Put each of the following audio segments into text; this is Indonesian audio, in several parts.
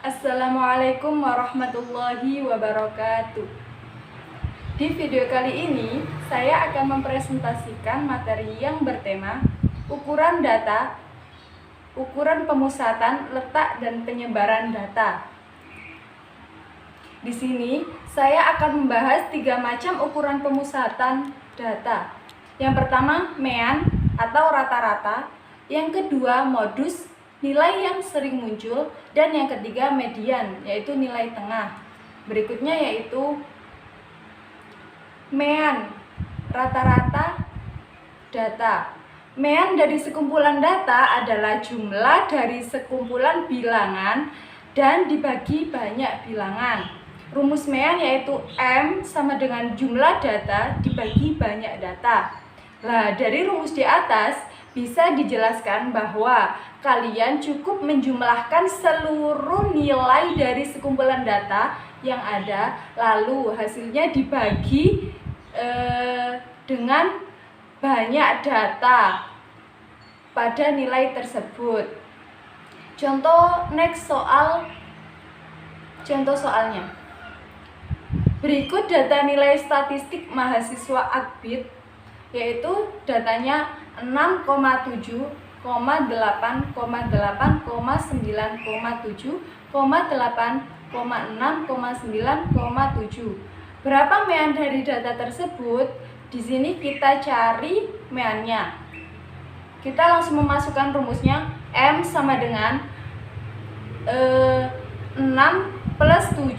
Assalamualaikum warahmatullahi wabarakatuh. Di video kali ini, saya akan mempresentasikan materi yang bertema ukuran data, ukuran pemusatan, letak, dan penyebaran data. Di sini, saya akan membahas 3 macam ukuran pemusatan data. Yang pertama, mean atau rata-rata. Yang kedua, modus, nilai yang sering muncul. Dan yang ketiga, median, yaitu nilai tengah. Berikutnya yaitu mean, rata-rata data. Mean dari sekumpulan data adalah jumlah dari sekumpulan bilangan dan dibagi banyak bilangan. Rumus mean yaitu M sama dengan jumlah data dibagi banyak data. Nah, dari rumus di atas bisa dijelaskan bahwa kalian cukup menjumlahkan seluruh nilai dari sekumpulan data yang ada, lalu hasilnya dibagi dengan banyak data pada nilai tersebut. Contoh soalnya. Berikut data nilai statistik mahasiswa Akbid, yaitu datanya 6,7, 8,8, 9,7, 8,6, 9,7. Berapa mean dari data tersebut? Di sini kita cari meannya. Kita langsung memasukkan rumusnya. M sama dengan 6 plus 7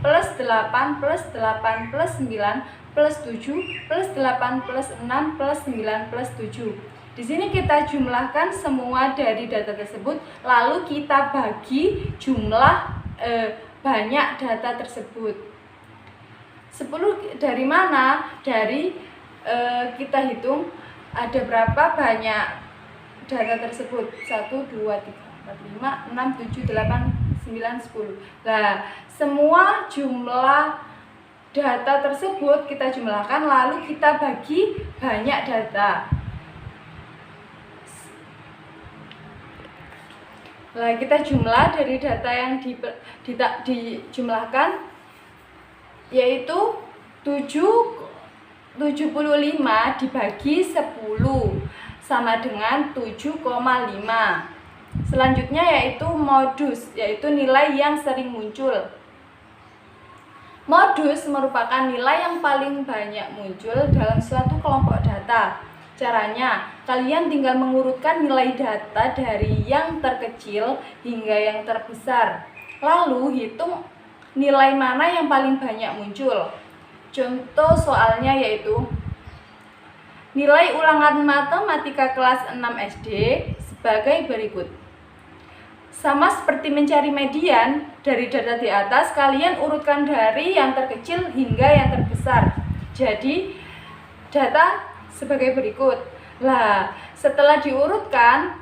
plus 8 plus 8 plus 9 plus 7 plus 8 plus 6 plus 9 plus 7. Di sini kita jumlahkan semua dari data tersebut, lalu kita bagi jumlah banyak data tersebut. 10 dari mana? Dari kita hitung ada berapa banyak data tersebut. 1, 2, 3, 4, 5, 6, 7, 8, 9, 10. Nah, semua jumlah data tersebut kita jumlahkan, lalu kita bagi banyak data. Nah, kita jumlah dari data yang dijumlahkan yaitu 75 dibagi 10 sama dengan 7,5. Selanjutnya yaitu modus, yaitu nilai yang sering muncul. Modus merupakan nilai yang paling banyak muncul dalam suatu kelompok data. Caranya, kalian tinggal mengurutkan nilai data dari yang terkecil hingga yang terbesar. Lalu hitung nilai mana yang paling banyak muncul. Contoh soalnya yaitu nilai ulangan matematika kelas 6 SD sebagai berikut. Sama seperti mencari median, dari data di atas kalian urutkan dari yang terkecil hingga yang terbesar. Jadi data sebagai berikut. Lah, setelah diurutkan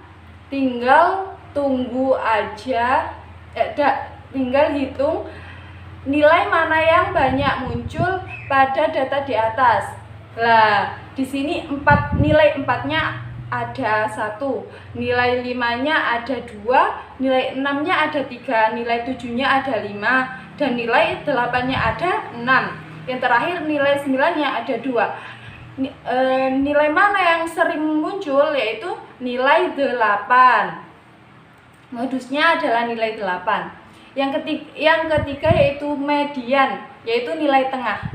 tinggal tunggu aja, tinggal hitung nilai mana yang banyak muncul pada data di atas. Lah, di sini nilai 4-nya ada 1, nilai 5-nya ada 2, nilai 6-nya ada 3, nilai 7-nya ada 5, dan nilai 8-nya ada 6. Yang terakhir nilai 9-nya ada 2. Nilai mana yang sering muncul yaitu nilai 8. Modusnya adalah nilai 8. Yang ketiga yaitu median, yaitu nilai tengah.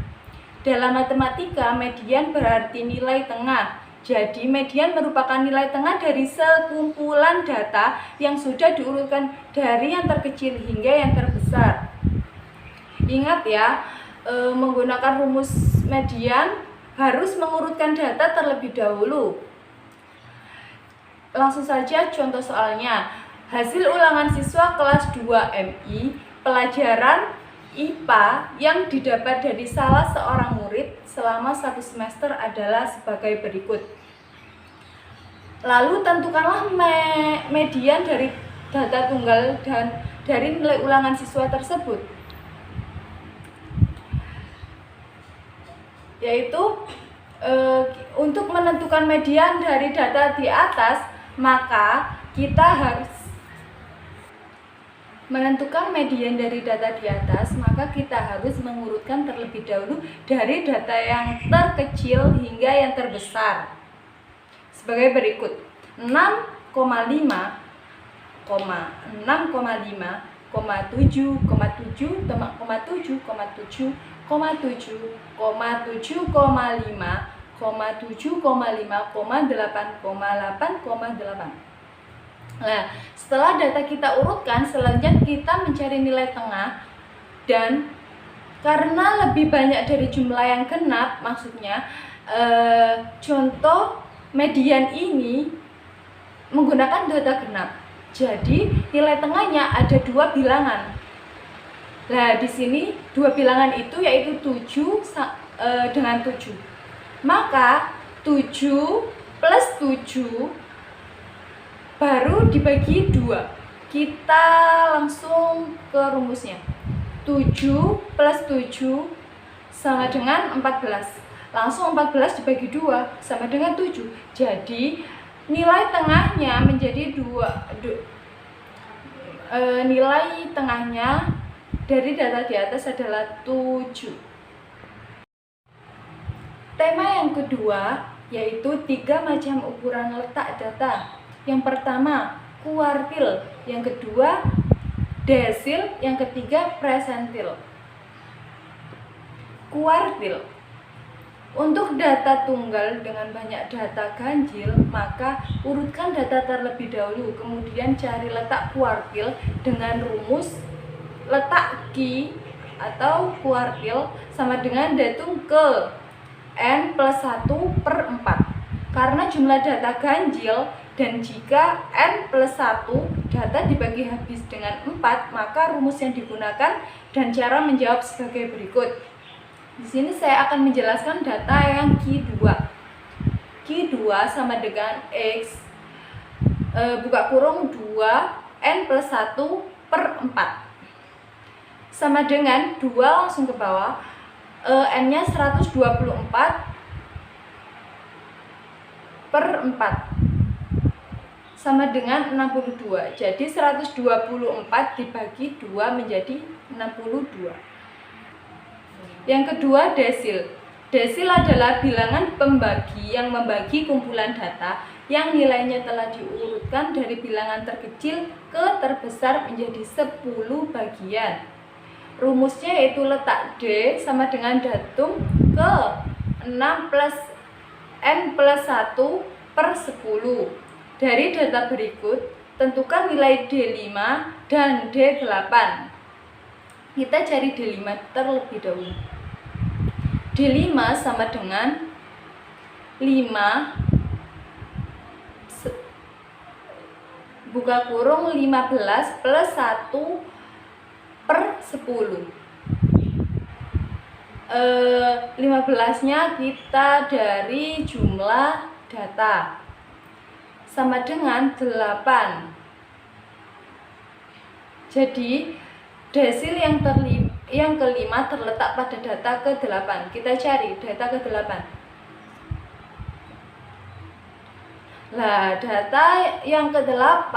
Dalam matematika, median berarti nilai tengah. Jadi, median merupakan nilai tengah dari sekumpulan data yang sudah diurutkan dari yang terkecil hingga yang terbesar. Ingat ya, menggunakan rumus median harus mengurutkan data terlebih dahulu. Langsung saja contoh soalnya. Hasil ulangan siswa kelas 2 MI, pelajaran IPA yang didapat dari salah seorang murid selama 1 semester adalah sebagai berikut. Lalu tentukanlah median dari data tunggal dan dari nilai ulangan siswa tersebut. Yaitu untuk menentukan median dari data di atas, maka kita harus menentukan median dari data di atas, maka kita harus mengurutkan terlebih dahulu dari data yang terkecil hingga yang terbesar. Sebagai berikut: 6,5, 6,5, 7,7, 7,7, 7,7, 7,5, 8,8,8. Nah, setelah data kita urutkan, selanjutnya kita mencari nilai tengah, dan karena lebih banyak dari jumlah yang genap, maksudnya contoh median ini menggunakan data genap. Jadi nilai tengahnya ada 2 bilangan. Nah, di sini 2 bilangan itu yaitu 7 dengan 7. Maka 7 plus 7 baru dibagi 2. Kita langsung ke rumusnya. 7 plus 7 sama dengan 14. Langsung 14 dibagi 2 sama dengan 7. Jadi nilai tengahnya menjadi 2. Nilai tengahnya dari data di atas adalah 7. Tema yang kedua yaitu 3 macam ukuran letak data. Yang pertama, kuartil. Yang kedua, desil. Yang ketiga, persentil. Kuartil. Untuk data tunggal dengan banyak data ganjil, maka urutkan data terlebih dahulu, kemudian cari letak kuartil dengan rumus letak Q atau kuartil sama dengan datum ke N plus 1 per 4. Karena jumlah data ganjil, dan jika N plus 1 data dibagi habis dengan 4, maka rumus yang digunakan dan cara menjawab sebagai berikut. Di sini saya akan menjelaskan data yang Q2. Q2 sama dengan X buka kurung 2 N plus 1 per 4 sama dengan 2, langsung ke bawah, N-nya 124 per 4 sama dengan 62. Jadi 124 dibagi 2 menjadi 62. Yang kedua, desil. Desil adalah bilangan pembagi yang membagi kumpulan data yang nilainya telah diurutkan dari bilangan terkecil ke terbesar menjadi 10 bagian. Rumusnya yaitu letak D sama dengan datum ke 6 plus N plus 1 per 10. Dari data berikut, tentukan nilai D5 dan D8. Kita cari D5 terlebih dahulu. D5 sama dengan 5 buka kurung 15 plus 1 per 10. 15-nya kita dari jumlah data sama dengan 8. Jadi desil yang kelima terletak pada data ke-8. Kita cari data ke-8. Nah, data yang ke-8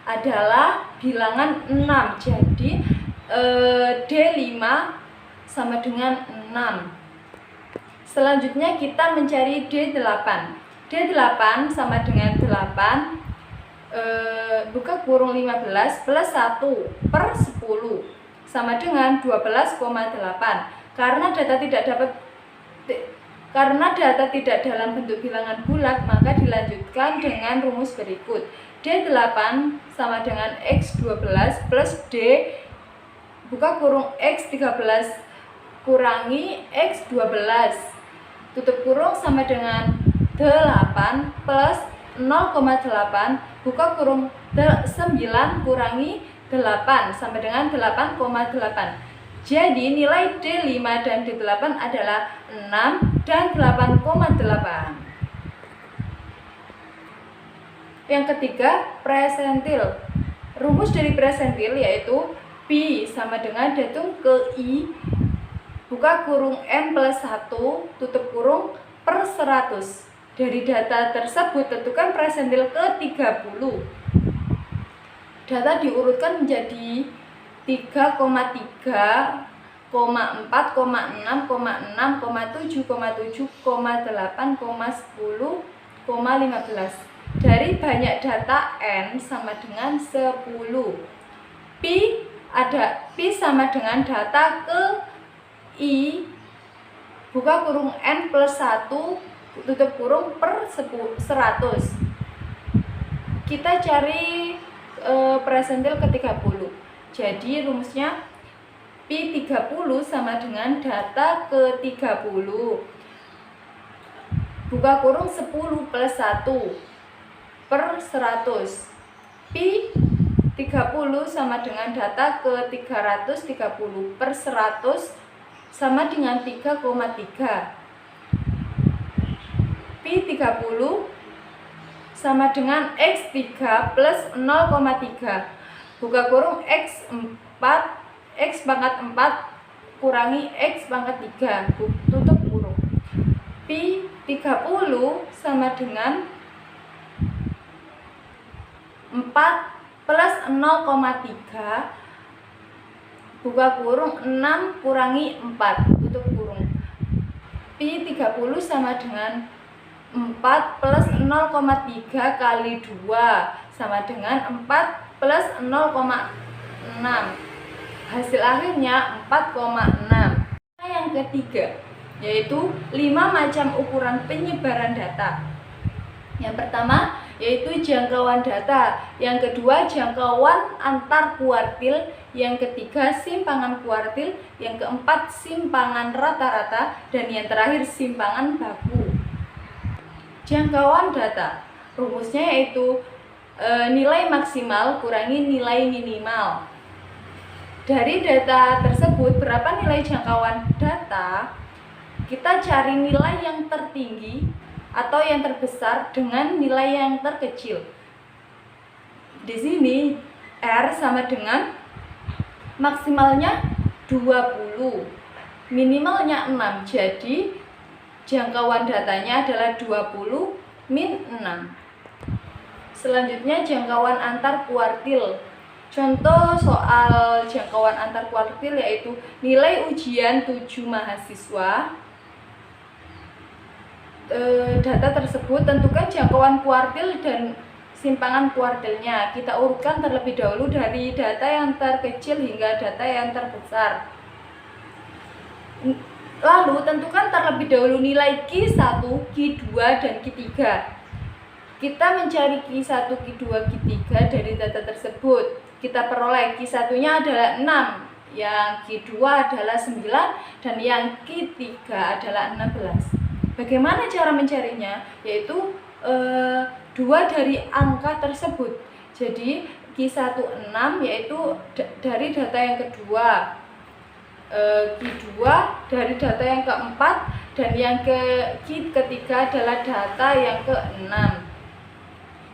adalah bilangan 6. Jadi D5 sama dengan 6. Selanjutnya kita mencari D8. D8 sama dengan 8 buka kurung 15 plus 1 per 10 sama dengan 12,8. Karena data tidak dalam bentuk bilangan bulat, maka dilanjutkan dengan rumus berikut. D8 sama dengan X12 plus D buka kurung X13 kurangi X12 tutup kurung sama dengan 8 plus 0,8 buka kurung 9 kurangi 8 sama dengan 8,8. Jadi nilai D5 dan D8 adalah 6 dan 8,8. Yang ketiga, presentil. Rumus dari presentil yaitu Pi sama dengan datum ke I buka kurung N plus 1 tutup kurung per 100. Dari data tersebut tentukan presentil ke-30. Data diurutkan menjadi 3,3, 4,6, 6,7, 7,8, 10, 15. Dari banyak data N sama dengan 10. Pi sama dengan data ke I buka kurung N plus 1 tutup kurung per 100. Kita cari presentil ke 30. Jadi rumusnya Pi 30 sama dengan data ke 30 buka kurung 10 plus 1 per 100. Pi 30 sama dengan data ke 330 per 100 sama dengan 3,3. Pi 30 sama dengan X3 plus 0,3 buka kurung X pangkat 4 kurangi X pangkat 3 tutup kurung. Pi 30 sama dengan 4 plus 0,3 buka kurung 6 kurangi 4 tutup kurung. Pi 30 sama dengan 4 plus 0,3 kali 2 sama dengan 4 plus 0,6. Hasil akhirnya 4,6. Yang ketiga yaitu 5 macam ukuran penyebaran data. Yang pertama yaitu jangkauan data, yang kedua jangkauan antar kuartil, yang ketiga simpangan kuartil, yang keempat simpangan rata-rata, dan yang terakhir simpangan baku. Jangkauan data, rumusnya yaitu nilai maksimal kurangi nilai minimal. Dari data tersebut berapa nilai jangkauan data, kita cari nilai yang tertinggi atau yang terbesar dengan nilai yang terkecil. Di sini R sama dengan maksimalnya 20, minimalnya 6. Jadi jangkauan datanya adalah 20 min 6. Selanjutnya jangkauan antar kuartil. Contoh soal jangkauan antar kuartil yaitu nilai ujian 7 mahasiswa. Data tersebut tentukan jangkauan kuartil dan simpangan kuartilnya. Kita urutkan terlebih dahulu dari data yang terkecil hingga data yang terbesar. Lalu tentukan terlebih dahulu nilai Q1, Q2, dan Q3. Kita mencari Q1, Q2, Q3 dari data tersebut. Kita peroleh Q1-nya adalah 6, yang Q2 adalah 9, dan yang Q3 adalah 16. Bagaimana cara mencarinya? Yaitu 2 dari angka tersebut. Jadi Q1 6 yaitu dari data yang kedua, Q2 dari data yang keempat, dan yang ketiga adalah data yang ke-6.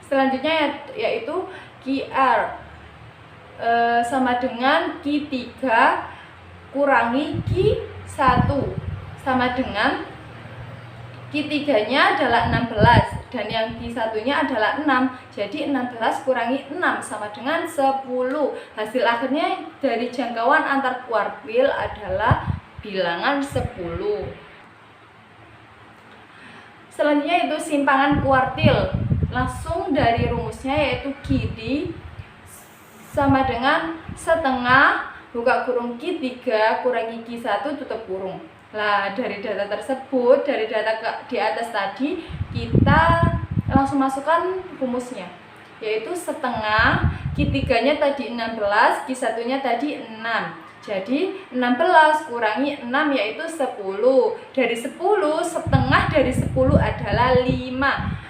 Selanjutnya yaitu QR sama dengan Q3 kurangi Q1 sama dengan Q3-nya adalah 16 dan yang Q1-nya adalah 6. Jadi 16 kurangi 6 sama dengan 10. Hasil akhirnya dari jangkauan antar kuartil adalah bilangan 10. Selanjutnya itu simpangan kuartil. Langsung dari rumusnya yaitu QD sama dengan setengah buka kurung Q3 kurangi Q1 tutup kurung. Nah, dari data tersebut, dari data di atas tadi, kita langsung masukkan rumusnya, yaitu setengah, Q3-nya tadi 16, Q1-nya tadi 6. Jadi 16 kurangi 6 yaitu 10. Dari 10, setengah dari 10 adalah 5.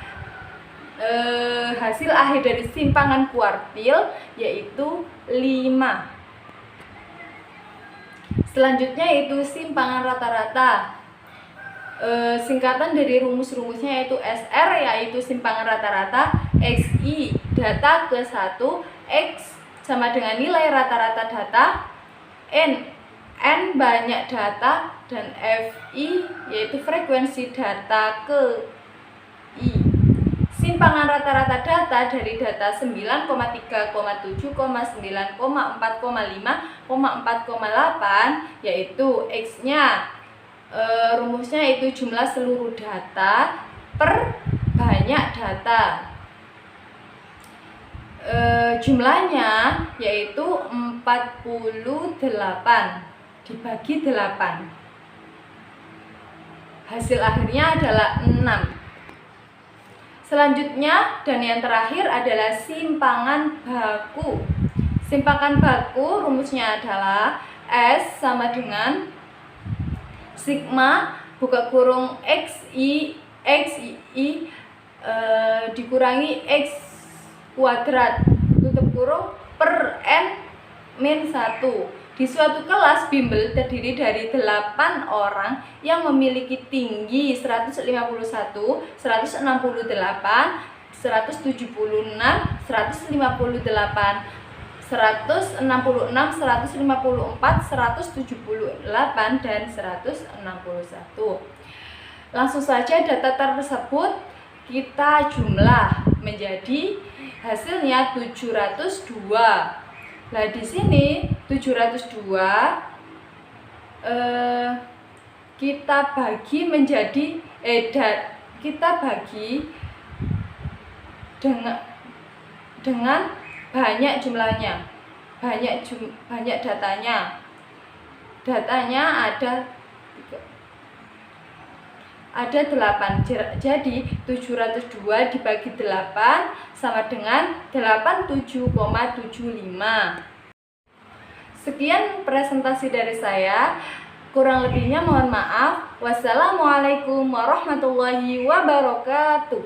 Hasil akhir dari simpangan kuartil yaitu 5. Selanjutnya yaitu simpangan rata-rata. Singkatan dari rumus-rumusnya yaitu SR, yaitu simpangan rata-rata, XI data ke-1, X sama dengan nilai rata-rata data, N banyak data, dan FI yaitu frekuensi data ke I. Kesimpangan rata-rata data dari data 9,3,7,9,4,5,4,8 yaitu X-nya rumusnya itu jumlah seluruh data per banyak data. Jumlahnya yaitu 48 dibagi 8. Hasil akhirnya adalah 6. Selanjutnya dan yang terakhir adalah simpangan baku. Simpangan baku rumusnya adalah S sama dengan sigma buka kurung XI dikurangi X kuadrat tutup kurung per N min 1. Di suatu kelas bimbel terdiri dari 8 orang yang memiliki tinggi 151, 168, 176, 158, 166, 154, 178, dan 161. Langsung saja data tersebut kita jumlah menjadi hasilnya 702. Nah, di sini 702 kita bagi menjadi kita bagi dengan banyak jumlahnya, banyak datanya. Datanya ada 8. Jadi 702 dibagi 8 sama dengan 87,75. Sekian presentasi dari saya. Kurang lebihnya mohon maaf. Wassalamualaikum warahmatullahi wabarakatuh.